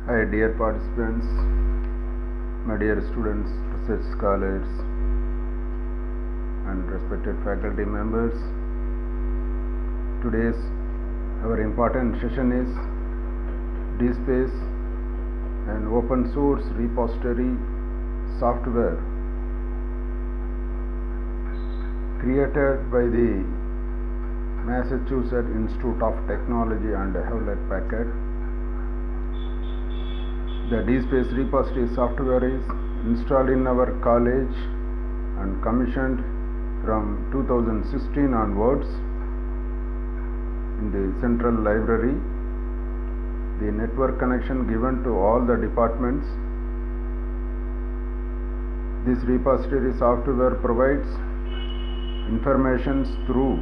Hi dear participants, my dear students, research scholars and respected faculty members. Today's our important session is DSpace, an open source repository software created by the Massachusetts Institute of Technology and Hewlett-Packard. The DSpace repository software is installed in our college and commissioned from 2016 onwards in the central library. The network connection given to all the departments. This repository software provides information through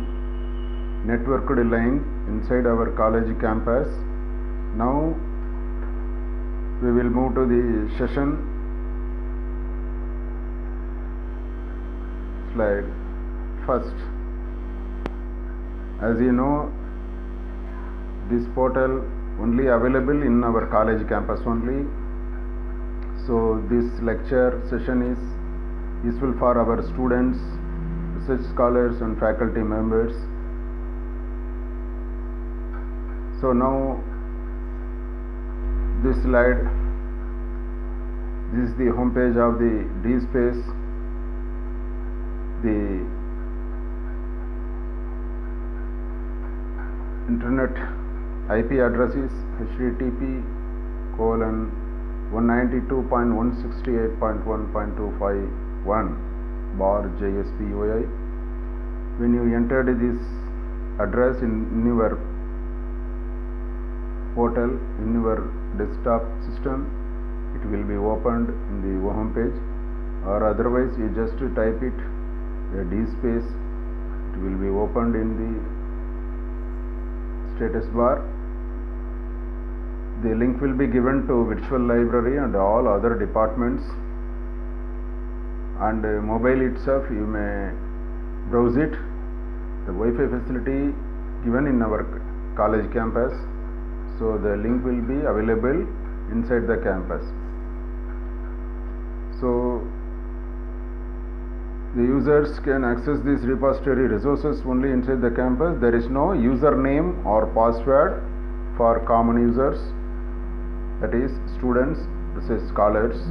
networked line inside our college campus. Now we will move to the session slide. First, as you know, this portal only available in our college campus only. So this lecture session is useful for our students, research scholars and faculty members. So now this slide, this is the home page of the DSpace. The internet IP address is http://192.168.1.251/JSPOI. When you entered this address in your portal, in your desktop system, it will be opened in the home page, or otherwise you just type it DSpace, it will be opened in the status bar. The link will be given to virtual library and all other departments, and mobile itself you may browse it. The Wi-Fi facility given in our college campus, so the link will be available inside the campus. So the users can access these repository resources only inside the campus. There is no username or password for common users, that is students, research scholars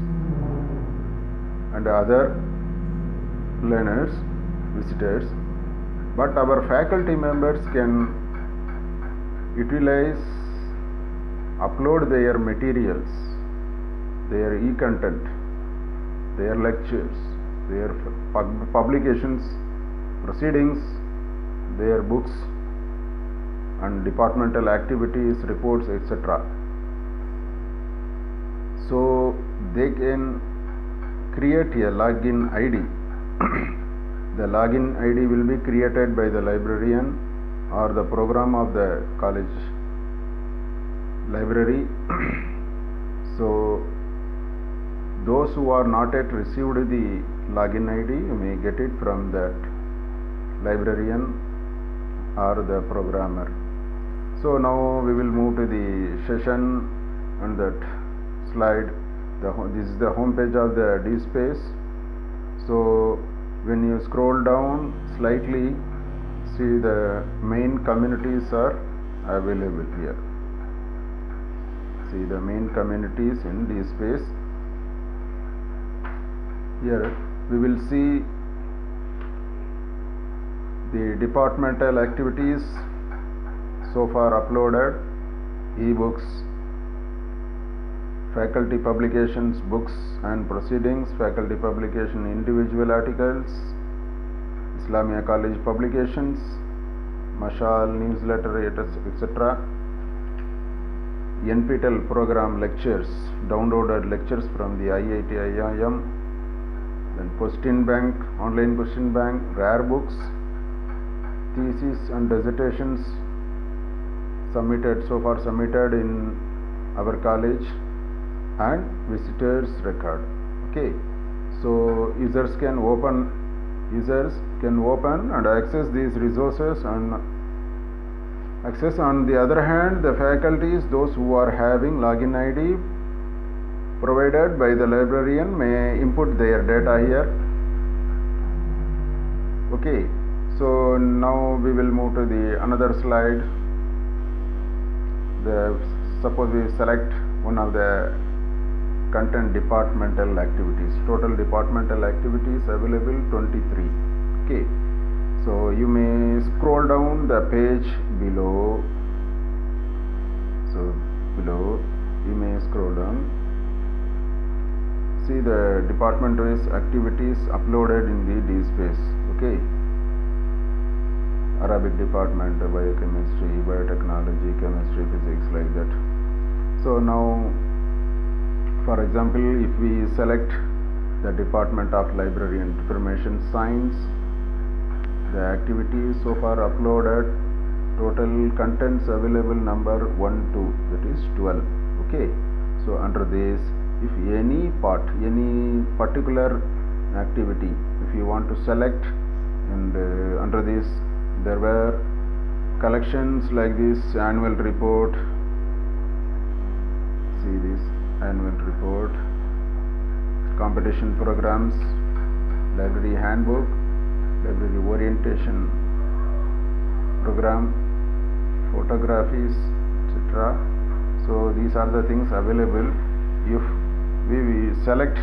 and other learners, visitors. But our faculty members can utilize, upload their materials, their e-content, their lectures, their publications, proceedings, their books and departmental activities, reports, etc. So they can create a login ID. The login ID will be created by the librarian or the program of the college library. So those who are not yet received the login ID, you may get it from that librarian or the programmer. So now we will move to the session and that slide. This is the home page of the DSpace. So when you scroll down slightly, see the main communities are available here. See the main communities in DSpace. Here we will see the departmental activities so far uploaded, e-books, faculty publications, books and proceedings, faculty publication individual articles, Islamia College publications, Mashal newsletter, etc. NPTEL program lectures, downloaded lectures from the IIT IIM, then question bank, online question bank, rare books, theses and dissertations so far submitted in our college, and visitors record. Okay, so users can open and access these resources and access. On the other hand, the faculties, those who are having login ID, provided by the librarian may input their data here. Okay, so now we will move to the another slide. Suppose we select one of the content departmental activities. Total departmental activities available 23. Okay, so you may scroll down the page below. So below you may scroll down, see the department wise activities uploaded in the DSpace. Okay, Arabic department, biochemistry, biotechnology, chemistry, physics, like that. So now, for example, if we select the Department of Library and Information Science, the activities so far uploaded, total contents available number 1, 2, that is 12. Okay, so under this, if any particular activity, if you want to select, and under this there were collections like this: annual report, see this annual report, competition programs, library handbook, library orientation program, photographies, etc. So these are the things available. If we select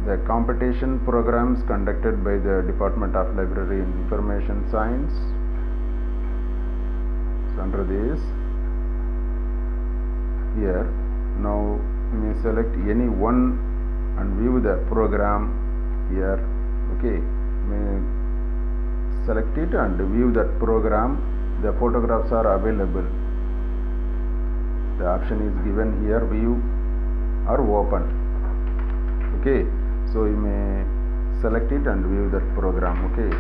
the competition programs conducted by the Department of Library and Information Science, so under this, here now you may select any one and view the program here. Okay, may select it and view that program. The photographs are available. The option is given here, view or open. Okay, so you may select it and view that program. Okay,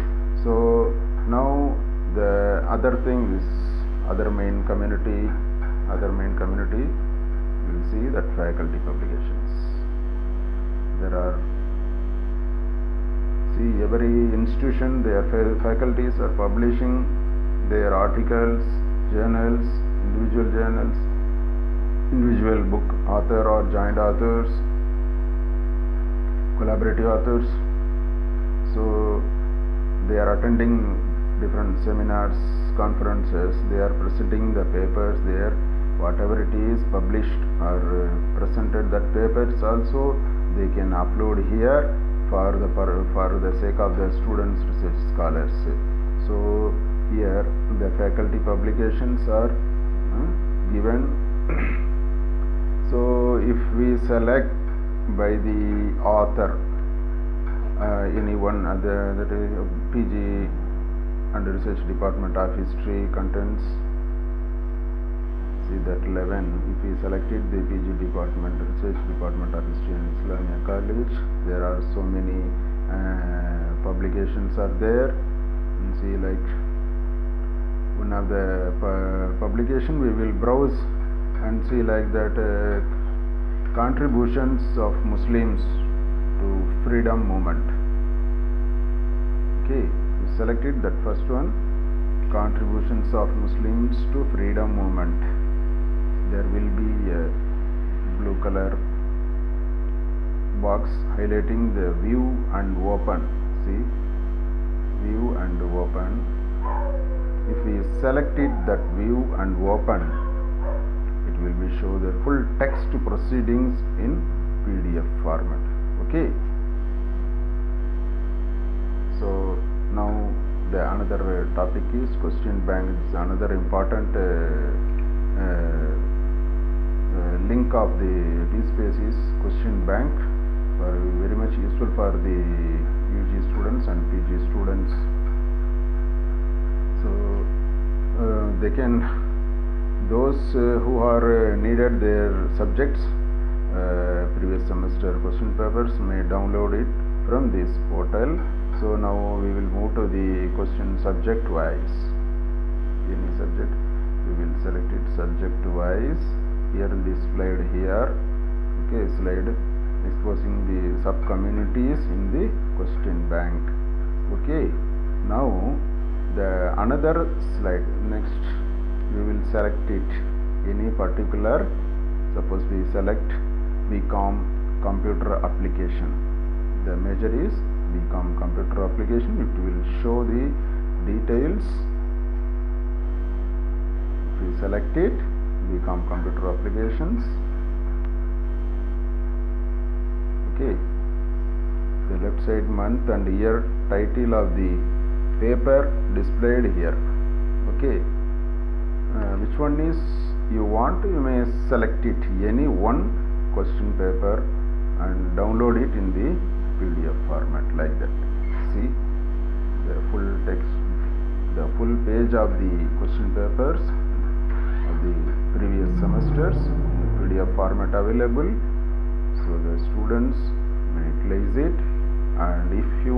so now the other thing is other main community. You will see that faculty publications. There are, see, every institution, their faculties are publishing their articles, journals, individual book author or joint authors, collaborative authors. So they are attending different seminars, conferences, they are presenting the papers there. Whatever it is published or presented, that papers also they can upload here for the sake of the students, research scholars. So here the faculty publications are given. So if we select by the author, anyone, that is PG and Research Department of History contents, see that 11. If we selected the PG Department, Research Department of History and Islamia College, there are so many publications are there. You see, like one of the publication we will browse and see like that contributions of Muslims to freedom movement. Okay, we selected that first one, contributions of Muslims to freedom movement. There will be a blue color box highlighting the view and open. See, view and open. If we selected that view and open, it will be show the full text proceedings in PDF format. Okay, so now the another topic is question bank. It's another important link of the DSpace is question bank, very much useful for the UG students and PG students. So they can, those who are needed their subjects previous semester question papers may download it from this portal. So now we will move to the question subject wise. Any subject we will select it subject wise. Here in this slide here, okay, slide exposing the sub communities in the question bank. Okay, now the another slide, next we will select it any particular Suppose we select BCom computer application. The major is BCom computer application. It will show the details. If we select it, BCom computer applications. Okay. The left side month and year, title of the paper displayed here. Okay. Which one is you want? You may select it, any one question paper, and download it in the PDF format like that. See the full text, the full page of the question papers of the previous semesters in the PDF format available. So the students may utilize it, and if you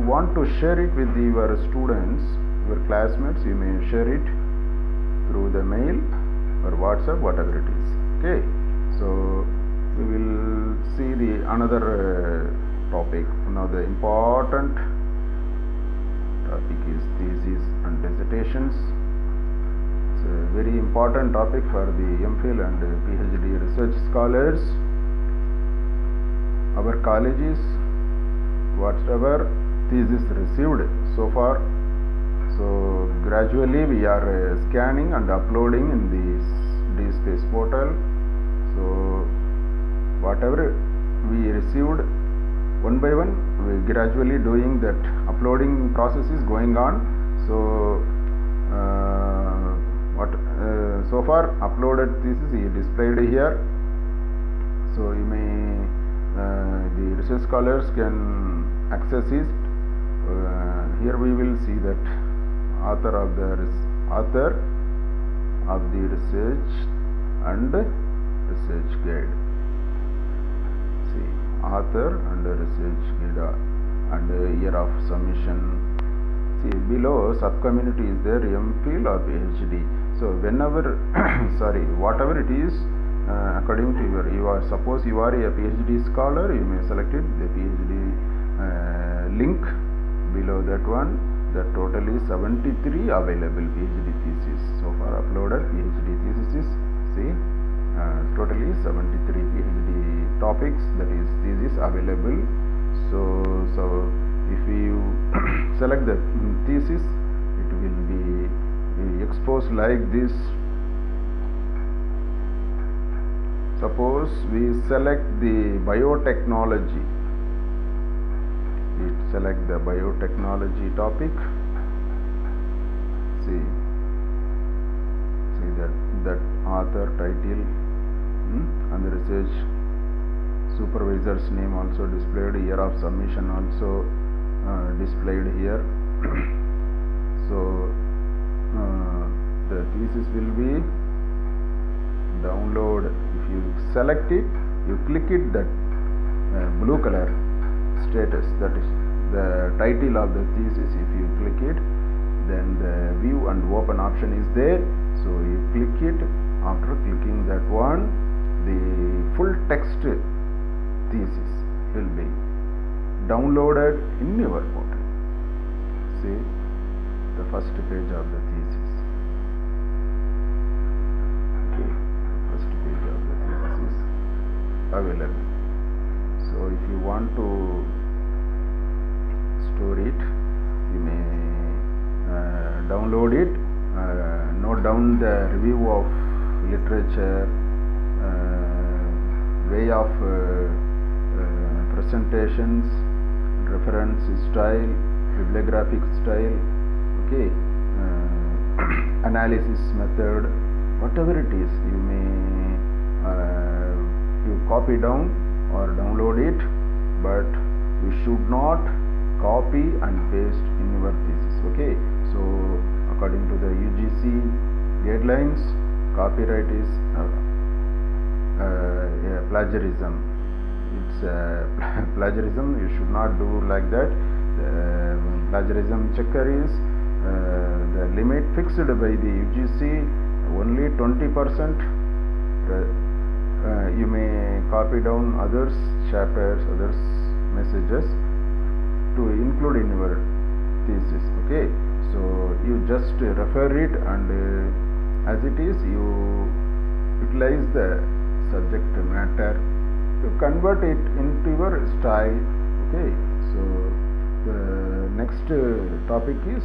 want to share it with your students, your classmates, you may share it through the mail or WhatsApp, whatever it is. Okay, so we will see the another topic. Now the important topic is thesis and dissertations. It's a very important topic for the MPhil and PhD research scholars. Our colleges, whatever thesis received so far, so gradually we are scanning and uploading in the DSpace portal. So whatever we received, one by one we gradually doing that. Uploading process is going on. So so far uploaded thesis is displayed here. So you may the research scholars can access it. Here we will see that author of the research and research guide. See, author and research guide and year of submission. See, below subcommunity is there, MPhil or PhD. So whenever whatever it is, according to you are, suppose you are a PhD scholar, you may select it, the PhD link below that one. The total is 73 available PhD thesis so far uploaded. PhD thesis, see, totally 73 PhD topics, that is thesis available. So if you select the thesis, it will be exposed like this. Suppose we select the biotechnology. We select the biotechnology topic. See that author, title, and the research supervisor's name also displayed. Year of submission also displayed here. So the thesis will be download. If you select it, you click it, that blue color status, that is the title of the thesis. If you click it, then the view and open option is there. So you click it. After clicking that one, the full text thesis will be downloaded in your portal. See the first page of the thesis. Okay, first page of the thesis is available. So if you want to store it, you may download it, note down the review of literature, way of presentations, reference style, bibliographic style, okay, analysis method, whatever it is, you may you copy down or download it, but you should not copy and paste in your thesis. Okay, so according to the UGC guidelines, copyright is plagiarism. It's plagiarism. You should not do like that. The plagiarism checker is the limit fixed by the UGC, only 20%. You may copy down others chapters, others messages to include in your thesis. Okay, so you just refer it, and as it is, you utilize the subject matter, you convert it into your style. Okay, so the next topic is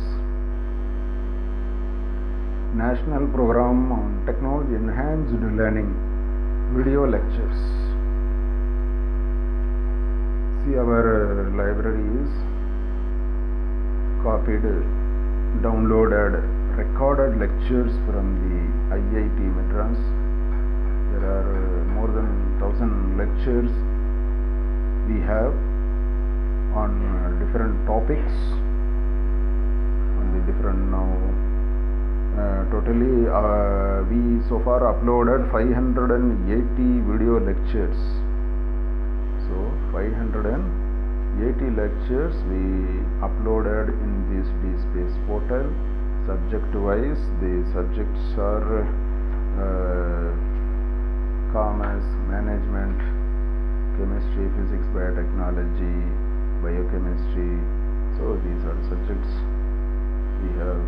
National Program on Technology Enhanced Learning video lectures. See, our library is copied, downloaded, recorded lectures from the IIT Madras. There are more than 1,000 lectures we have on different topics, on the different totally we so far uploaded 580 video lectures. So 580 lectures we uploaded in this DSpace portal. Subject wise, the subjects are commerce, management, chemistry, physics, biotechnology, biochemistry. So these are subjects we have.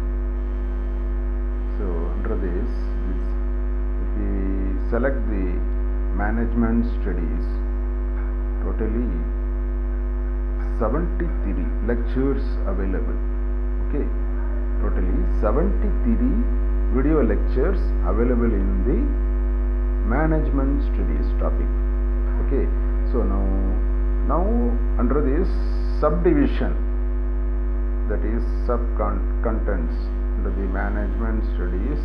So under this, if we select the management studies, totally 73 lectures available. Okay, totally 73 video lectures available in the management studies topic. Okay, so now under this subdivision, that is sub-contents under the management studies,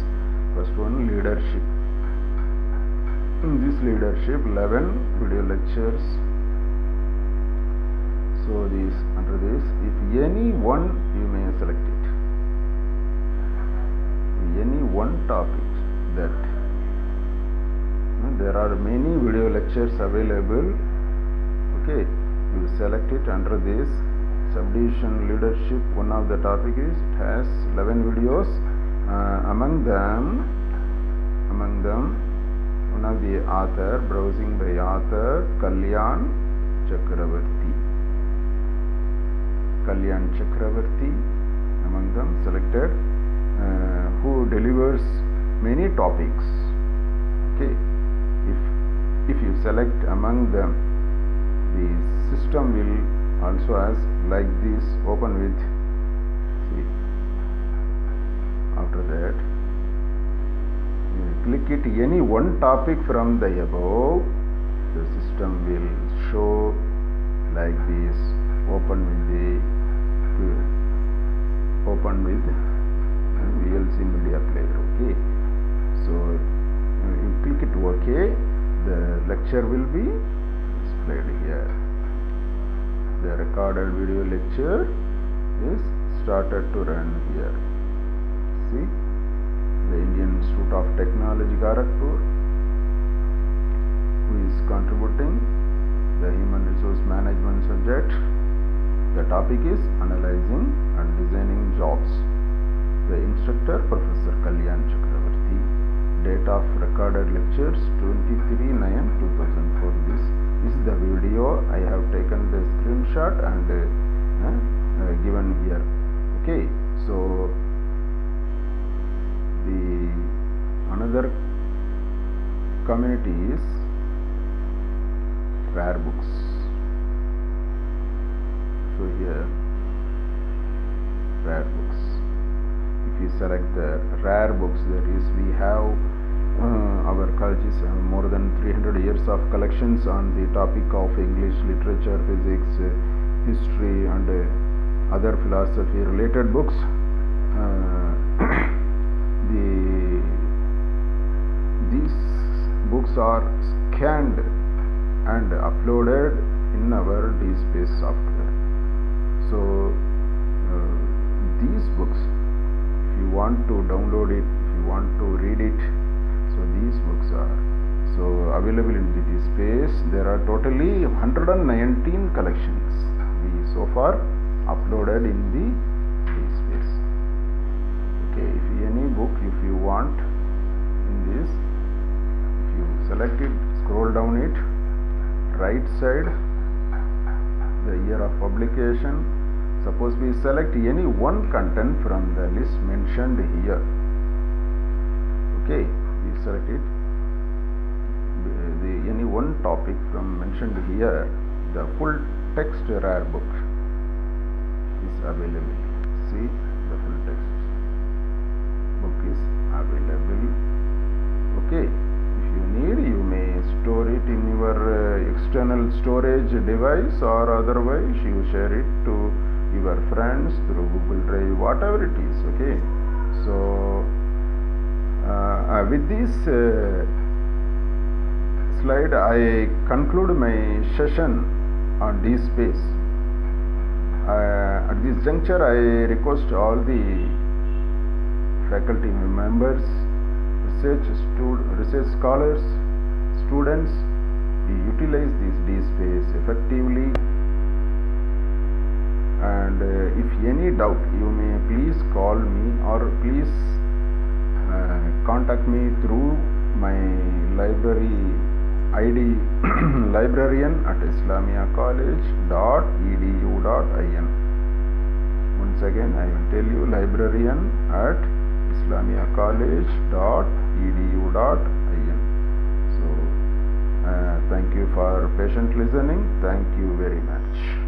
first one, leadership. In this leadership, 11 video lectures. So this, under this, if any one, you may select it. Any one topic, that there are many video lectures available. Okay, you select it under this subdivision leadership. One of the topic is, it has 11 videos. Among them one of the author, browsing by author, Kalyan Chakravarti. Among them selected, who delivers many topics. Okay, if you select among them, the system will also ask like this, open with, see, after that you click it any one topic from the above, the system will show like this, open with VLC Media Player. Okay, so you click it OK, the lecture will be displayed here. The recorded video lecture is started to run here. See, the Indian Institute of Technology Kharagpur, who is contributing the human resource management subject. The topic is analyzing and designing jobs. The instructor, Professor Kalyan Chakravarti. Date of recorded lectures 23/9/2004. This is the video. I have taken the screenshot and given here. Okay, so the another community is rare books. So here, rare books. If you select the rare books, we have our colleges have more than 300 years of collections on the topic of English literature, physics, history and other philosophy related books. These books are scanned and uploaded in our DSpace software. So these books, if you want to download it, if you want to read it, so these books are available in the DSpace. There are totally 119 collections we so far uploaded in the DSpace. Okay, if any book, if you want in this, if you select it, scroll down it, right side, the year of publication. Suppose we select any one content from the list mentioned here. Okay, we select it. The topic from mentioned here, the full text rare book is available. See, the full text book is available. Okay, if you need, you may store it in your external storage device, or otherwise you share it to your friends through Google Drive, whatever it is. Okay, so with this slide I conclude my session on DSpace. At this juncture I request all the faculty members, research scholars, students to utilize this DSpace effectively, and if any doubt you may please call me or please contact me through my library ID librarian@islamiacollege.edu.in. Once again I will tell you, librarian@islamiacollege.edu.in. So thank you for patient listening. Thank you very much.